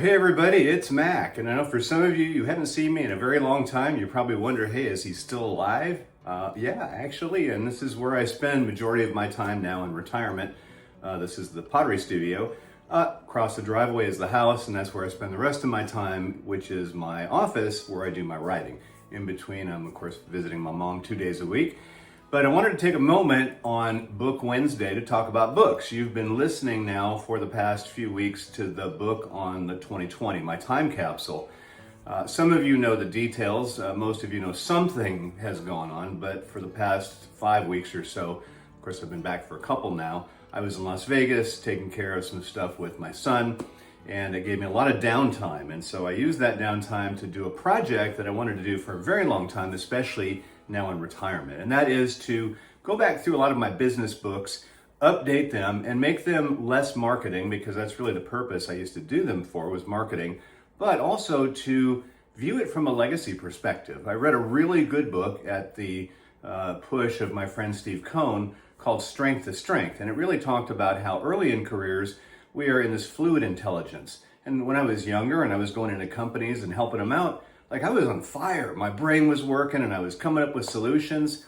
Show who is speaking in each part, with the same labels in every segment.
Speaker 1: Hey everybody, it's Mac, and I know for some of you, you haven't seen me in a very long time. You probably wonder, hey, is he still alive? Yeah, actually, and this is where I spend majority of my time now in retirement. This is the pottery studio. Across the driveway is the house, and that's where I spend the rest of my time, which is my office where I do my writing. In between, I'm of course visiting my mom 2 days a week. But I wanted to take a moment on Book Wednesday to talk about books. You've been listening now for the past few weeks to the book on the 2020, my time capsule. Some of you know the details. Most of you know something has gone on, but for the past 5 weeks or so, of course I've been back for a couple now, I was in Las Vegas taking care of some stuff with my son, and it gave me a lot of downtime. And so I used that downtime to do a project that I wanted to do for a very long time, especially now in retirement. And that is to go back through a lot of my business books, update them, and make them less marketing, because that's really the purpose I used to do them for, was marketing, but also to view it from a legacy perspective. I read a really good book at the push of my friend Steve Cohn called Strength to Strength. And it really talked about how early in careers, we are in this fluid intelligence. And when I was younger and I was going into companies and helping them out, like I was on fire. My brain was working and I was coming up with solutions.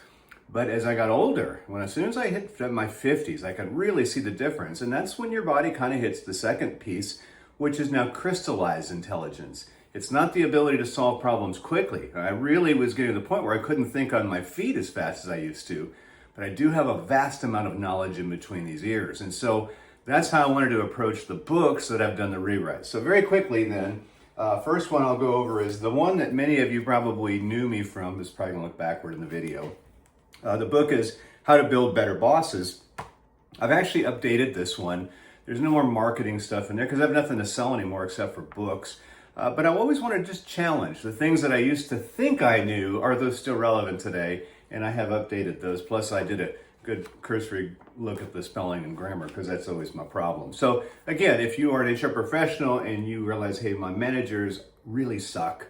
Speaker 1: But as I got older, as soon as I hit my 50s, I could really see the difference. And that's when your body kind of hits the second piece, which is now crystallized intelligence. It's not the ability to solve problems quickly. I really was getting to the point where I couldn't think on my feet as fast as I used to. But I do have a vast amount of knowledge in between these ears. And so that's how I wanted to approach the books that I've done the rewrites. So very quickly then, first one I'll go over is the one that many of you probably knew me from. Is probably gonna look backward in the video. The book is How to Build Better Bosses. I've actually updated this one. There's no more marketing stuff in there because I have nothing to sell anymore except for books. But I always want to just challenge the things that I used to think I knew. Are those still relevant today? And I have updated those. Plus I did a good cursory look at the spelling and grammar, because that's always my problem. So again, if you are an HR professional and you realize, hey, my managers really suck,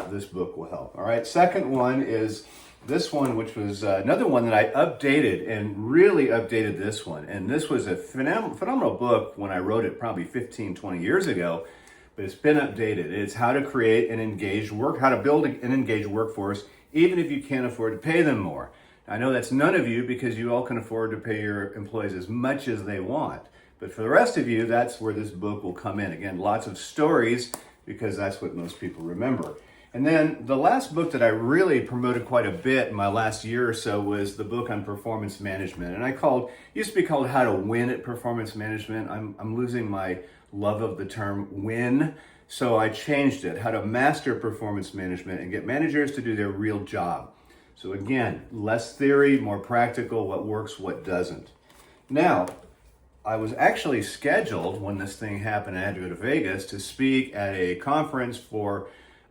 Speaker 1: this book will help. All right. Second one is this one, which was another one that I updated, and really updated this one. And this was a phenomenal book when I wrote it probably 15, 20 years ago, but it's been updated. It's how to create an engaged how to build an engaged workforce, even if you can't afford to pay them more. I know that's none of you, because you all can afford to pay your employees as much as they want. But for the rest of you, that's where this book will come in. Again, lots of stories, because that's what most people remember. And then the last book that I really promoted quite a bit in my last year or so was the book on performance management. And used to be called How to Win at Performance Management. I'm losing my love of the term win. So I changed it, How to Master Performance Management and Get Managers to Do Their Real Job. So again, less theory, more practical, what works, what doesn't. Now, I was actually scheduled when this thing happened, I had to go to Vegas to speak at a conference for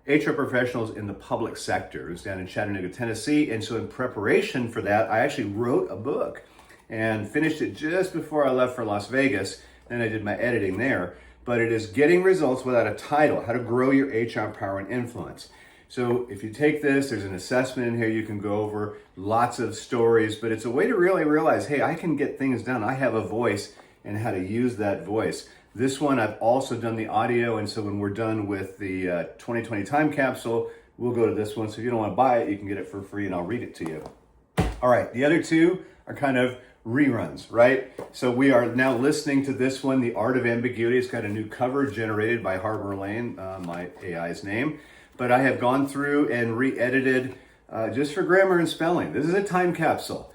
Speaker 1: HR professionals in the public sector. It was down in Chattanooga, Tennessee. And so in preparation for that, I actually wrote a book and finished it just before I left for Las Vegas. Then I did my editing there. But it is Getting Results Without a Title, How to Grow Your HR Power and Influence. So if you take this, there's an assessment in here you can go over, lots of stories, but it's a way to really realize, hey, I can get things done. I have a voice, and how to use that voice. This one, I've also done the audio, and so when we're done with the 2020 time capsule, we'll go to this one. So if you don't want to buy it, you can get it for free, and I'll read it to you. All right, the other two are kind of reruns, right? So we are now listening to this one, The Art of Ambiguity. It's got a new cover generated by Harbor Lane, my AI's name. But I have gone through and re-edited just for grammar and spelling. This is a time capsule.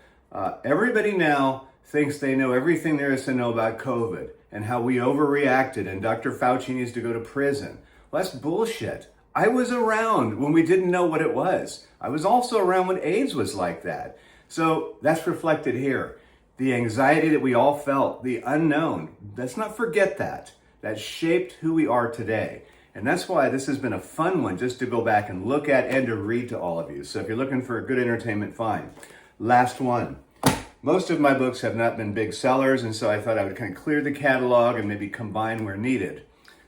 Speaker 1: Everybody now thinks they know everything there is to know about COVID and how we overreacted and Dr. Fauci needs to go to prison. Well, that's bullshit. I was around when we didn't know what it was. I was also around when AIDS was like that. So that's reflected here. The anxiety that we all felt, the unknown, let's not forget that. That shaped who we are today. And that's why this has been a fun one just to go back and look at and to read to all of you. So if you're looking for good entertainment, fine. Last one. Most of my books have not been big sellers, and so I thought I would kind of clear the catalog and maybe combine where needed.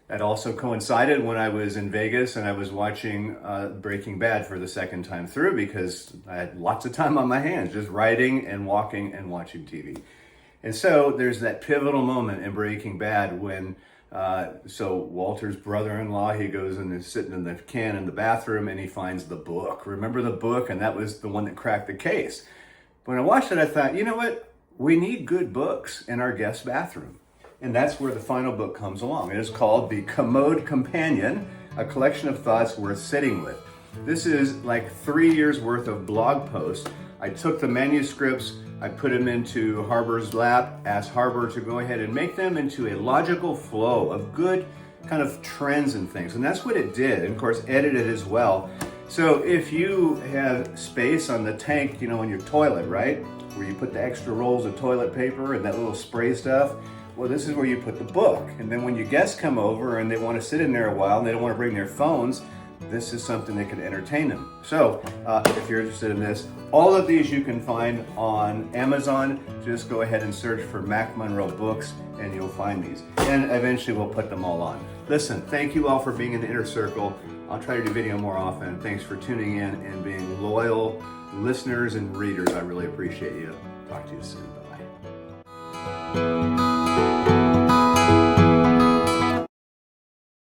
Speaker 1: That also coincided when I was in Vegas and I was watching Breaking Bad for the second time through, because I had lots of time on my hands, just writing and walking and watching TV. And so there's that pivotal moment in Breaking Bad when So Walter's brother-in-law, he goes and is sitting in the can in the bathroom and he finds the book. Remember the book? And that was the one that cracked the case. When I watched it, I thought, you know what? We need good books in our guest bathroom. And that's where the final book comes along. It is called The Commode Companion, a collection of thoughts worth sitting with. This is like 3 years worth of blog posts. I took the manuscripts, I put them into Harbor's lap, asked Harbor to go ahead and make them into a logical flow of good kind of trends and things. And that's what it did. And of course, edited as well. So if you have space on the tank, on your toilet, right? Where you put the extra rolls of toilet paper and that little spray stuff, well, this is where you put the book. And then when your guests come over and they want to sit in there a while and they don't want to bring their phones, this is something that can entertain them. So if you're interested in this, all of these you can find on Amazon. Just go ahead and search for Mack Monroe books and you'll find these. And eventually we'll put them all on. Listen, thank you all for being in the inner circle. I'll try to do video more often. Thanks for tuning in and being loyal listeners and readers. I really appreciate you. Talk to you soon. Bye-bye.